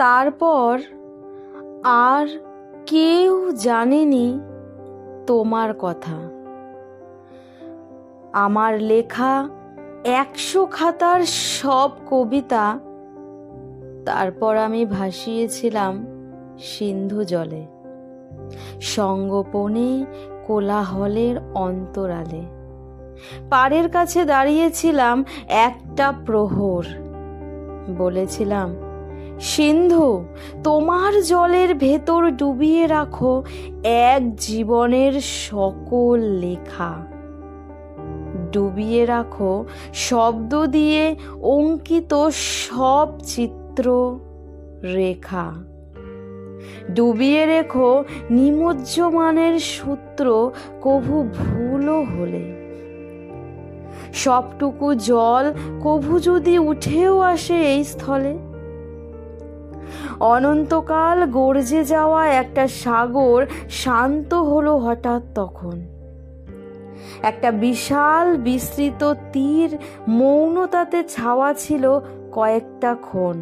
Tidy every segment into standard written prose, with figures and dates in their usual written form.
তারপর আর কেউ জানেনি তোমার কথা। আমার লেখা 100 খাতার সব কবিতা তারপর আমি ভাসিয়েছিলাম সিন্ধু জলে, সঙ্গোপনে কোলাহলের অন্তরালে। পাড়ের কাছে দাঁড়িয়েছিলাম একটা প্রহর, বলেছিলাম, সিন্ধু, তোমার জলের ভেতর ডুবিয়ে রাখো এক জীবনের সকল লেখা, ডুবিয়ে রাখো শব্দ দিয়ে অঙ্কিত সব চিত্র রেখা, ডুবিয়ে রেখো নিমজ্জমানের সূত্র কভু ভুলও হলে। সবটুকু জল কভু যদি উঠেও আসে এই স্থলে, অনন্তকাল গর্জে যাওয়া একটা সাগর শান্ত হলো হঠাৎ তখন। একটা বিশাল বিস্তৃত তীর মৌনতাতে ছাওয়া ছিল কয়েকটা ক্ষণ।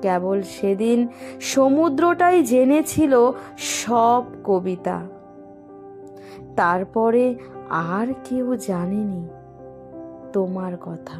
কেবল সেদিন সমুদ্রটাই জেনেছিল সব কবিতা। তারপরে আর কেউ জানেনি তোমার কথা।